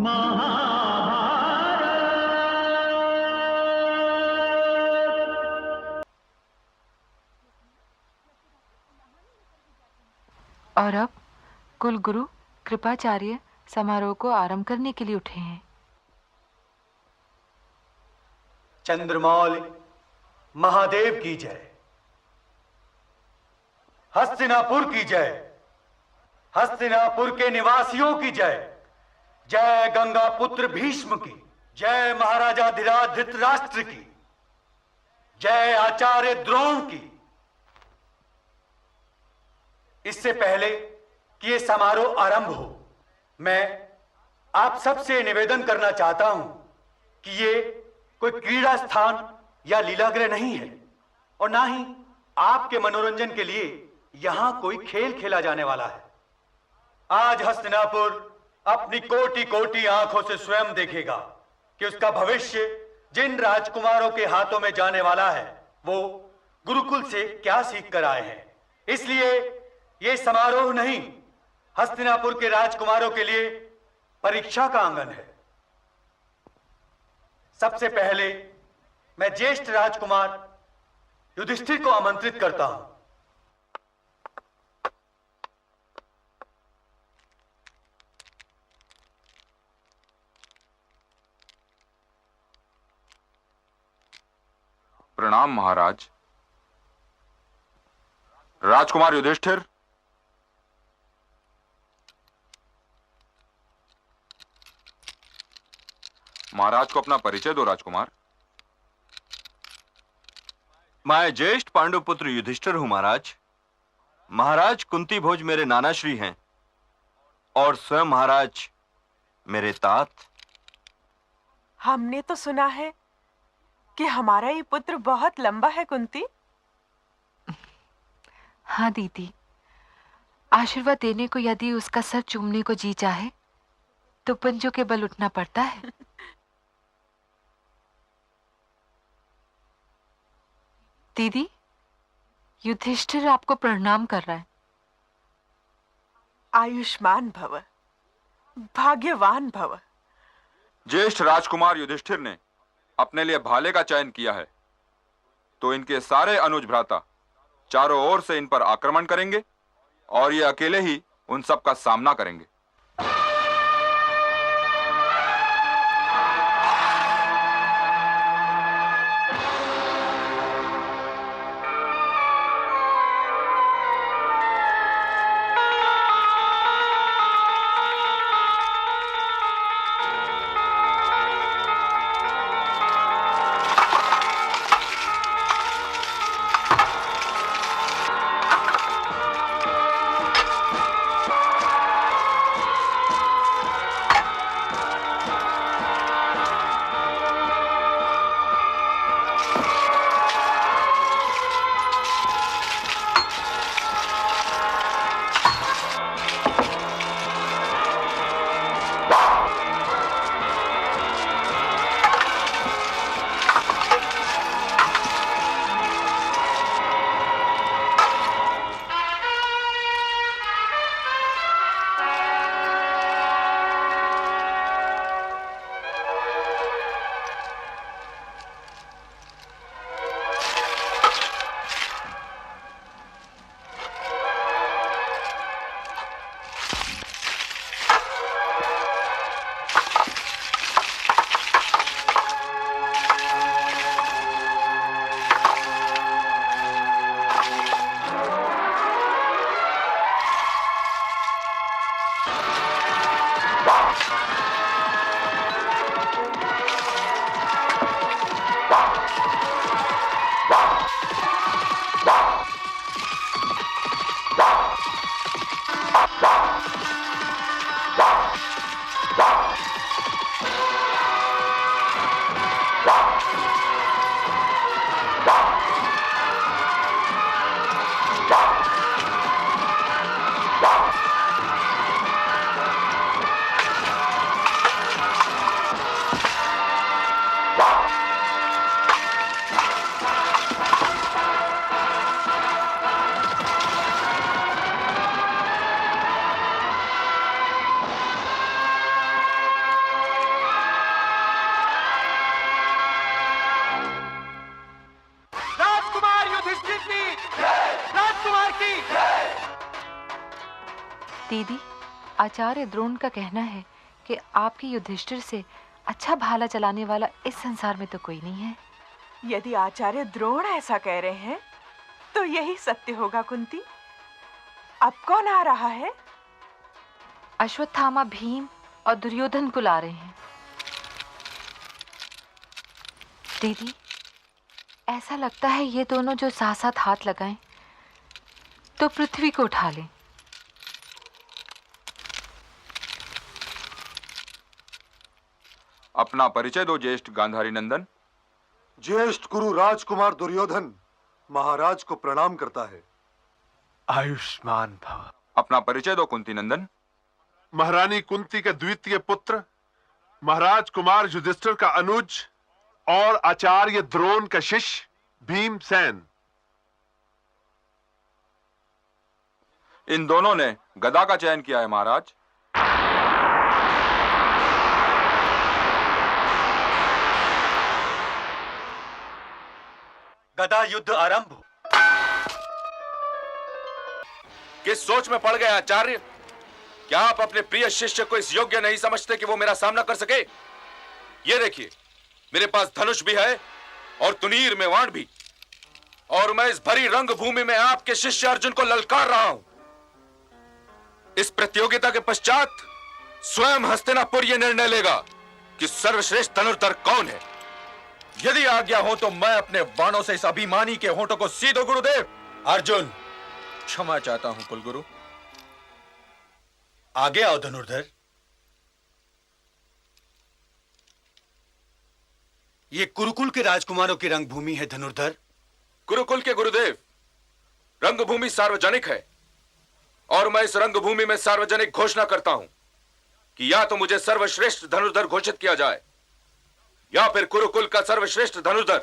और अब कुलगुरु कृपाचार्य समारोह को आरंभ करने के लिए उठे हैं। चंद्रमौली महादेव की जय, हस्तिनापुर की जय, हस्तिनापुर के निवासियों की जय, जय गंगा पुत्र भीष्म की, जय महाराजाधिराज धृतराष्ट्र की, जय आचार्य द्रोण की। इससे पहले कि यह समारोह आरंभ हो, मैं आप सबसे निवेदन करना चाहता हूं कि ये कोई क्रीड़ा स्थान या लीलागृह नहीं है और ना ही आपके मनोरंजन के लिए यहां कोई खेल खेला जाने वाला है। आज हस्तिनापुर अपनी कोटि कोटि आंखों से स्वयं देखेगा कि उसका भविष्य जिन राजकुमारों के हाथों में जाने वाला है वो गुरुकुल से क्या सीख कर आए हैं। इसलिए ये समारोह नहीं, हस्तिनापुर के राजकुमारों के लिए परीक्षा का आंगन है। सबसे पहले मैं ज्येष्ठ राजकुमार युधिष्ठिर को आमंत्रित करता हूं। प्रणाम महाराज। राजकुमार युधिष्ठिर, महाराज को अपना परिचय दो। राजकुमार, मैं ज्येष्ठ पांडुपुत्र युधिष्ठिर हूं महाराज। महाराज कुंती भोज मेरे नाना श्री हैं और स्वयं महाराज मेरे तात। हमने तो सुना है कि हमारा ये पुत्र बहुत लंबा है कुंती। हाँ दीदी, आशीर्वाद देने को यदि उसका सर चूमने को जी चाहे तो पंजों के बल उठना पड़ता है। दीदी, युधिष्ठिर आपको प्रणाम कर रहा है। आयुष्मान भव, भाग्यवान भव। ज्येष्ठ राजकुमार युधिष्ठिर ने अपने लिए भाले का चयन किया है, तो इनके सारे अनुज भ्राता चारों ओर से इन पर आक्रमण करेंगे और ये अकेले ही उन सब का सामना करेंगे। दीदी, आचार्य द्रोण का कहना है कि आपके युधिष्ठिर से अच्छा भाला चलाने वाला इस संसार में तो कोई नहीं है। यदि आचार्य द्रोण ऐसा कह रहे हैं तो यही सत्य होगा कुंती। अब कौन आ रहा है? अश्वत्थामा भीम और दुर्योधन को ला रहे हैं। दीदी, ऐसा लगता है ये दोनों जो साथ साथ हाथ लगाएं तो पृथ्वी को उठा लें। अपना परिचय दो ज्येष्ठ गांधारी नंदन। ज्येष्ठ गुरु राजकुमार दुर्योधन महाराज को प्रणाम करता है। आयुष्मान भव। अपना परिचय दो कुंती नंदन। महारानी कुंती के द्वितीय पुत्र, महाराज कुमार युधिष्ठिर का अनुज और आचार्य द्रोण का शिष्य भीमसेन। इन दोनों ने गदा का चयन किया है महाराज। गदा युद्ध आरंभ हो। किस सोच में पड़ गए आचार्य? क्या आप अपने प्रिय शिष्य को इस योग्य नहीं समझते कि वो मेरा सामना कर सके? ये देखिए, मेरे पास धनुष भी है और तुनीर में वाण भी, और मैं इस भरी रंगभूमि में आपके शिष्य अर्जुन को ललकार रहा हूं। इस प्रतियोगिता के पश्चात स्वयं हस्तिनापुर यह निर्णय लेगा कि सर्वश्रेष्ठ धनुर्धर कौन है। यदि आज्ञा हो तो मैं अपने बाणों से इस अभिमानी के होठों को सी दो गुरुदेव। अर्जुन, क्षमा चाहता हूं कुलगुरु। आगे आओ धनुर्धर। ये कुरुकुल के राजकुमारों की रंगभूमि है धनुर्धर। गुरुकुल के गुरुदेव, रंगभूमि सार्वजनिक है और मैं इस रंगभूमि में सार्वजनिक घोषणा करता हूं कि या तो मुझे सर्वश्रेष्ठ धनुर्धर घोषित किया जाए या फिर कुरुकुल का सर्वश्रेष्ठ धनुर्धर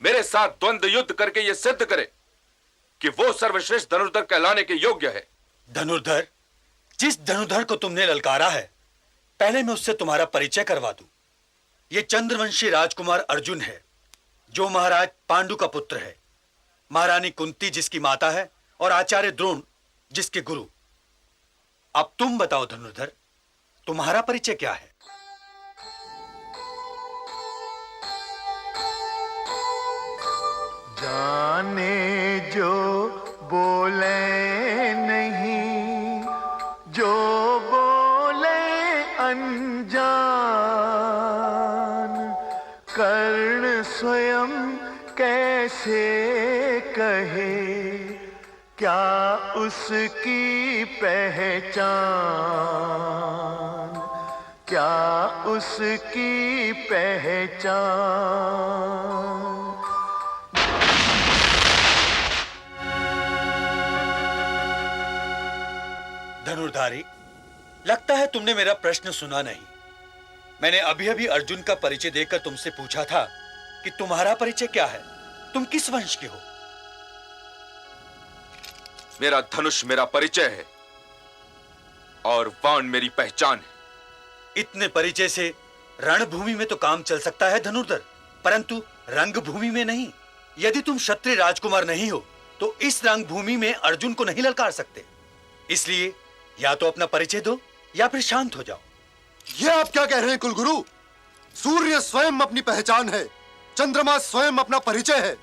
मेरे साथ द्वंद्व युद्ध करके यह सिद्ध करे कि वो सर्वश्रेष्ठ धनुर्धर कहलाने के योग्य है। धनुर्धर, जिस धनुर्धर को तुमने ललकारा है, पहले मैं उससे तुम्हारा परिचय करवा दूं। ये चंद्रवंशी राजकुमार अर्जुन है, जो महाराज पांडु का पुत्र है, महारानी कुंती जिसकी माता है, और आचार्य द्रोण जिसके गुरु। अब तुम बताओ धनुर्धर, तुम्हारा परिचय क्या है? जाने जो बोले नहीं, जो बोले अनजान, कर्ण स्वयं कैसे कहे क्या उसकी पहचान, क्या उसकी पहचान। धनुर्धारी, लगता है तुमने मेरा प्रश्न सुना नहीं। मैंने अभी अभी अर्जुन का परिचय देकर तुमसे पूछा था कि तुम्हारा परिचय क्या है, तुम किस वंश के हो? मेरा धनुष मेरा परिचय है और बाण मेरी पहचान है। इतने परिचय से रणभूमि में तो काम चल सकता है धनुर्धर, परंतु रंगभूमि में नहीं। यदि तुम क्षत्रिय राजकुमार नहीं हो तो इस रंगभूमि में अर्जुन को नहीं ललकार सकते। इसलिए या तो अपना परिचय दो या फिर शांत हो जाओ। ये आप क्या कह रहे हैं कुलगुरु? सूर्य स्वयं अपनी पहचान है, चंद्रमा स्वयं अपना परिचय है।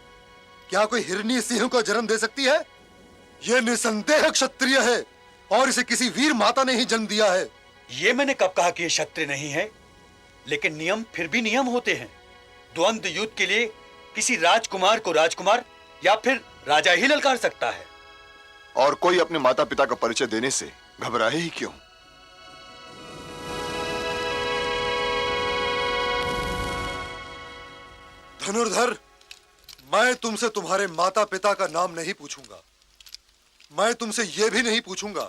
क्या कोई हिरनी सिंह को जन्म दे सकती है? यह निसंदेह क्षत्रिय है और इसे किसी वीर माता ने ही जन्म दिया है। ये मैंने कब कहा कि ये क्षत्रिय नहीं है? लेकिन नियम फिर भी नियम होते हैं। द्वंद्व युद्ध के लिए किसी राजकुमार को राजकुमार या फिर राजा ही ललकार सकता है। और कोई अपने माता पिता का परिचय देने से घबराए ही क्यों? धनुर्धर, मैं तुमसे तुम्हारे माता पिता का नाम नहीं पूछूंगा। मैं तुमसे यह भी नहीं पूछूंगा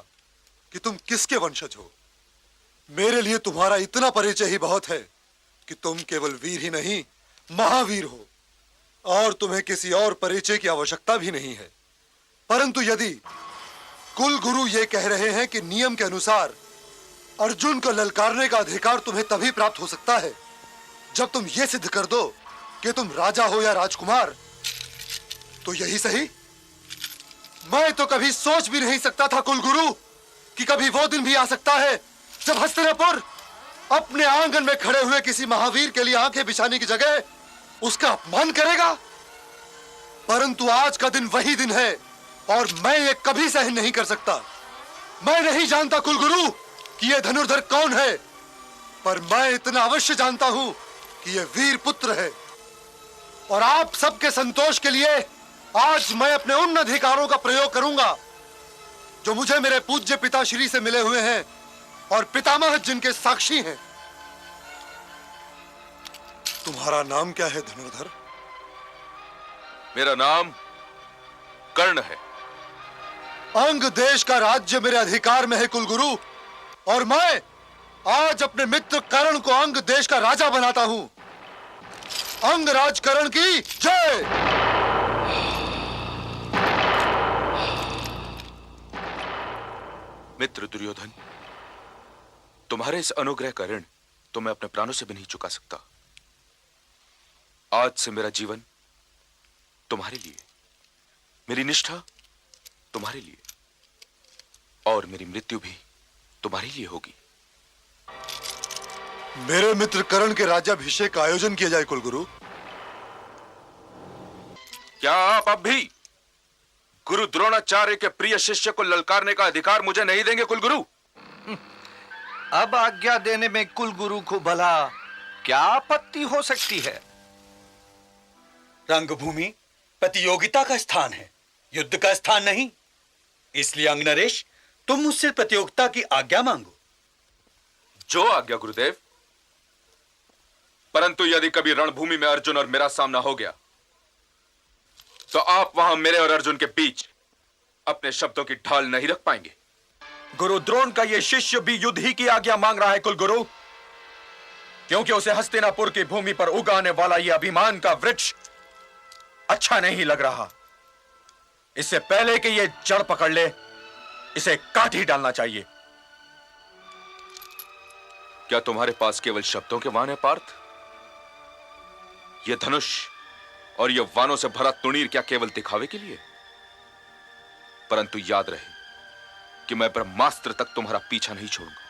कि तुम किसके वंशज हो। मेरे लिए तुम्हारा इतना परिचय ही बहुत है कि तुम केवल वीर ही नहीं, महावीर हो, और तुम्हें किसी और परिचय की आवश्यकता भी नहीं है। परंतु यदि कुल गुरु ये कह रहे हैं कि नियम के अनुसार अर्जुन को ललकारने का अधिकार तुम्हें तभी प्राप्त हो सकता है जब तुम ये सिद्ध कर दो कि तुम राजा हो या राजकुमार, तो यही सही। मैं तो कभी सोच भी नहीं सकता था कुलगुरु कि कभी वो दिन भी आ सकता है जब हस्तिनापुर अपने आंगन में खड़े हुए किसी महावीर के लिए आंखें बिछाने की जगह उसका अपमान करेगा। परंतु आज का दिन वही दिन है और मैं ये कभी सहन नहीं कर सकता। मैं नहीं जानता कुलगुरु कि ये धनुर्धर कौन है, पर मैं इतना अवश्य जानता हूं कि ये वीर पुत्र है। और आप सबके संतोष के लिए आज मैं अपने उन अधिकारों का प्रयोग करूंगा जो मुझे मेरे पूज्य पिताश्री से मिले हुए हैं और पितामह जिनके साक्षी हैं। तुम्हारा नाम क्या है धनुर्धर? मेरा नाम कर्ण है। अंग देश का राज्य मेरे अधिकार में है कुलगुरु, और मैं आज अपने मित्र कर्ण को अंग देश का राजा बनाता हूं। अंगराज कर्ण की जय। मित्र दुर्योधन, तुम्हारे इस अनुग्रह का ऋण तो मैं अपने प्राणों से भी नहीं चुका सकता। आज से मेरा जीवन तुम्हारे लिए, मेरी निष्ठा तुम्हारे लिए और मेरी मृत्यु भी तुम्हारे लिए होगी। मेरे मित्र कर्ण के राज्याभिषेक का आयोजन किया जाए कुलगुरु। क्या आप अब भी गुरु द्रोणाचार्य के प्रिय शिष्य को ललकारने का अधिकार मुझे नहीं देंगे कुलगुरु? अब आज्ञा देने में कुलगुरु को भला क्या आपत्ति हो सकती है? रंगभूमि प्रतियोगिता का स्थान है, युद्ध का स्थान नहीं। इसलिए अंगनरेश, तुम मुझसे प्रतियोगिता की आज्ञा मांगो। जो आज्ञा गुरुदेव। परंतु यदि कभी रणभूमि में अर्जुन और मेरा सामना हो गया तो आप वहां मेरे और अर्जुन के बीच अपने शब्दों की ढाल नहीं रख पाएंगे। गुरु द्रोण का यह शिष्य भी युद्ध ही की आज्ञा मांग रहा है कुलगुरु, क्योंकि उसे हस्तिनापुर की भूमि पर उगाने वाला यह अभिमान का वृक्ष अच्छा नहीं लग रहा। इससे पहले कि यह जड़ पकड़ ले, इसे काट ही डालना चाहिए। क्या तुम्हारे पास केवल शब्दों के वाण है पार्थ? यह धनुष और यह वानों से भरा तुणीर क्या केवल दिखावे के लिए? परंतु याद रहे कि मैं ब्रह्मास्त्र तक तुम्हारा पीछा नहीं छोड़ूंगा।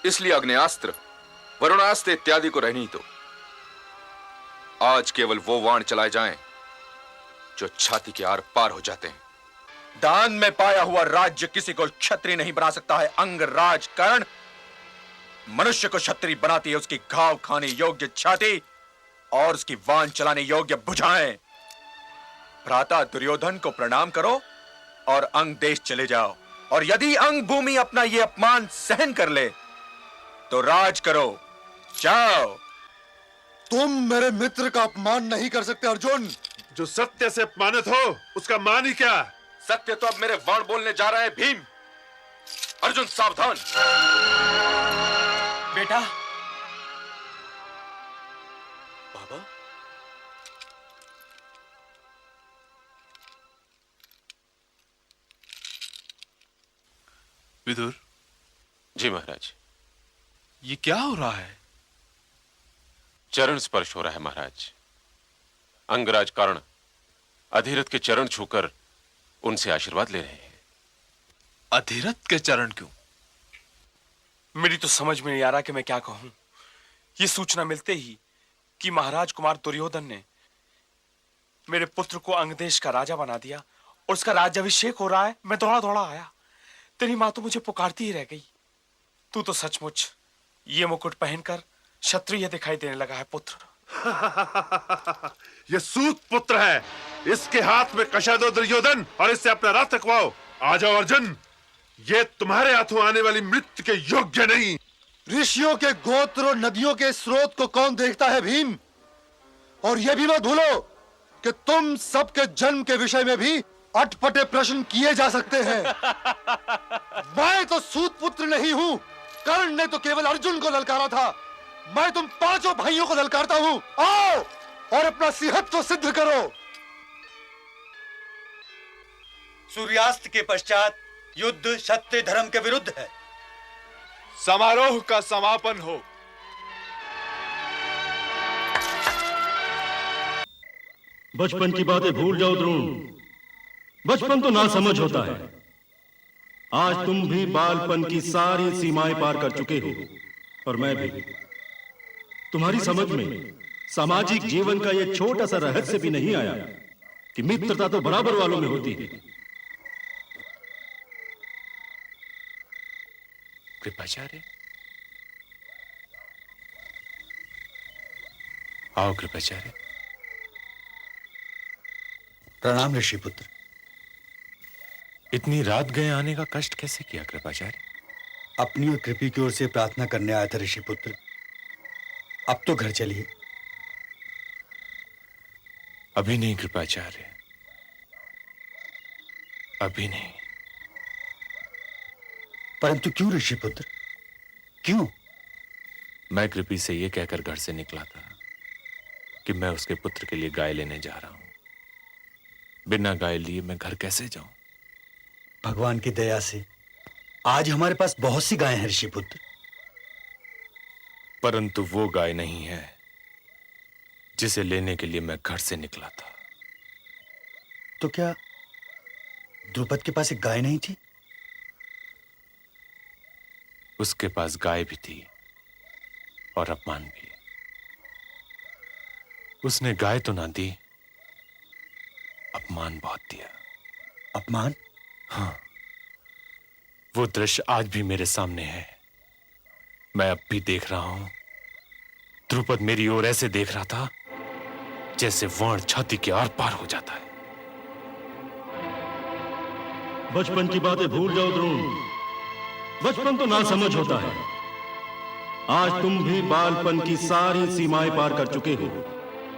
इसलिए अग्नेयास्त्र, वरुणास्त्र इत्यादि को रहने दो। आज केवल वो वाण चलाए जाएं जो छाती के आर पार हो जाते हैं। दान में पाया हुआ राज्य किसी को क्षत्रिय नहीं बना सकता है। अंगराज कर्ण मनुष्य को क्षत्रिय बनाती है उसकी घाव खाने योग्य छाती और उसकी वाण चलाने योग्य भुजाएं। भ्राता दुर्योधन को प्रणाम करो और अंग देश चले जाओ, और यदि अंग भूमि अपना यह अपमान सहन कर ले तो राज करो। जाओ। तुम मेरे मित्र का अपमान नहीं कर सकते अर्जुन। जो सत्य से अपमानित हो उसका मान ही क्या? सत्य तो अब मेरे वाण बोलने जा रहा है भीम। अर्जुन सावधान। बेटा। बाबा, विदुर। जी महाराज। ये क्या हो रहा है? चरण स्पर्श हो रहा है महाराज। अंगराज कर्ण अधिरथ के चरण छूकर उनसे आशीर्वाद ले रहे हैं। अधिरथ के चरण क्यों? मेरी तो समझ में नहीं आ रहा कि मैं क्या कहूं। ये सूचना मिलते ही कि महाराज कुमार दुर्योधन ने मेरे पुत्र को अंगदेश का राजा बना दिया और उसका राज्याभिषेक हो रहा है, मैं दौड़ा दौड़ा आया। तेरी मां तो मुझे पुकारती ही रह गई। तू तो सचमुच ये मुकुट पहनकर क्षत्रिय दिखाई देने लगा है पुत्र। ये सूत पुत्र है, इसके हाथ में कशा दो दुर्योधन और इससे अपना रथ रखवाओ। आ जाओ अर्जुन, ये तुम्हारे हाथों आने वाली मृत्यु के योग्य नहीं। ऋषियों के गोत्र और नदियों के स्रोत को कौन देखता है भीम? और यह भी मत भूलो कि तुम सबके जन्म के विषय में भी अटपटे प्रश्न किए जा सकते हैं। मैं तो सूत पुत्र नहीं हूं। कर्ण ने तो केवल अर्जुन को ललकारा था। मैं तुम पांचों भाइयों को ललकारता हूं। आओ और अपना सिंहत्व सिद्ध करो। सूर्यास्त के पश्चात युद्ध सत्य धर्म के विरुद्ध है। समारोह का समापन हो। बचपन की बातें भूल जाओ द्रोण। बचपन तो ना समझ होता है। आज तुम भी बालपन की सारी सीमाएं पार कर चुके हो और मैं भी। तुम्हारी समझ में सामाजिक जीवन का यह छोटा सा रहस्य भी नहीं आया कि मित्रता तो बराबर वालों में होती है। कृपाचार्य, आओ कृपाचार्य। प्रणाम ऋषिपुत्र। इतनी रात गए आने का कष्ट कैसे किया कृपाचार्य? अपनी और कृपी की ओर से प्रार्थना करने आया था ऋषिपुत्र। अब तो घर चलिए। अभी नहीं कृपाचार्य, अभी नहीं। परंतु क्यों ऋषिपुत्र, क्यों? मैं कृपी से यह कहकर घर से निकला था कि मैं उसके पुत्र के लिए गाय लेने जा रहा हूं। बिना गाय लिए मैं घर कैसे जाऊं? भगवान की दया से आज हमारे पास बहुत सी गायें हैं ऋषिपुत्र। परंतु वो गाय नहीं है जिसे लेने के लिए मैं घर से निकला था। तो क्या द्रुपद के पास एक गाय नहीं थी? उसके पास गाय भी थी और अपमान भी। उसने गाय तो ना दी, अपमान बहुत दिया। अपमान? हाँ, वो दृश्य आज भी मेरे सामने है। मैं अब भी देख रहा हूं। द्रुपद मेरी ओर ऐसे देख रहा था जैसे वर्ण छाती के आर पार हो जाता है। बचपन की बातें भूल जाओ द्रोण। बचपन तो ना समझ होता है। आज तुम भी बालपन की सारी सीमाएं पार कर चुके हो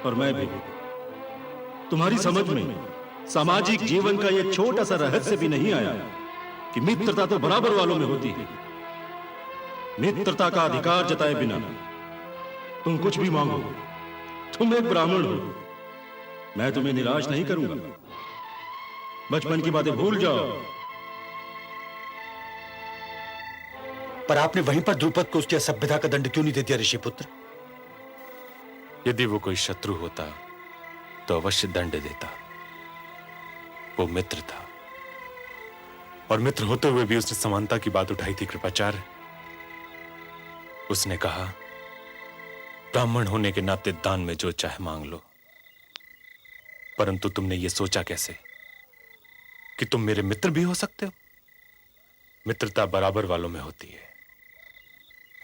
और मैं भी। तुम्हारी समझ में सामाजिक जीवन का यह छोटा सा रहस्य भी नहीं आया कि मित्रता तो बराबर वालों में होती है। मित्रता का अधिकार जताए बिना तुम कुछ भी मांगो। तुम एक ब्राह्मण हो, मैं तुम्हें निराश नहीं करूंगा। बचपन की बातें भूल जाओ। पर आपने वहीं पर द्रुपद को उसकी असभ्यता का दंड क्यों नहीं दे दिया ऋषिपुत्र? यदि वो कोई शत्रु होता तो अवश्य दंड देता। वो मित्र था और मित्र होते हुए भी उसने समानता की बात उठाई थी कृपाचार्य। उसने कहा, ब्राह्मण होने के नाते दान में जो चाहे मांग लो। परंतु तुमने ये सोचा कैसे कि तुम मेरे मित्र भी हो सकते हो? मित्रता बराबर वालों में होती है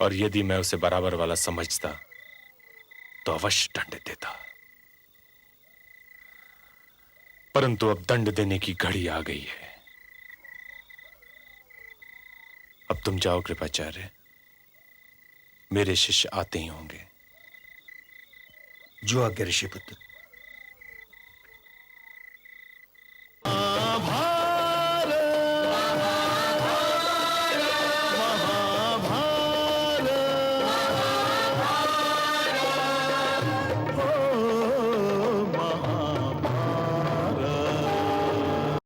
और यदि मैं उसे बराबर वाला समझता तो अवश्य दंड देता। परंतु अब दंड देने की घड़ी आ गई है। अब तुम जाओ कृपाचार्य, मेरे शिष्य आते ही होंगे। जो आज्ञा ऋषिपुत्र।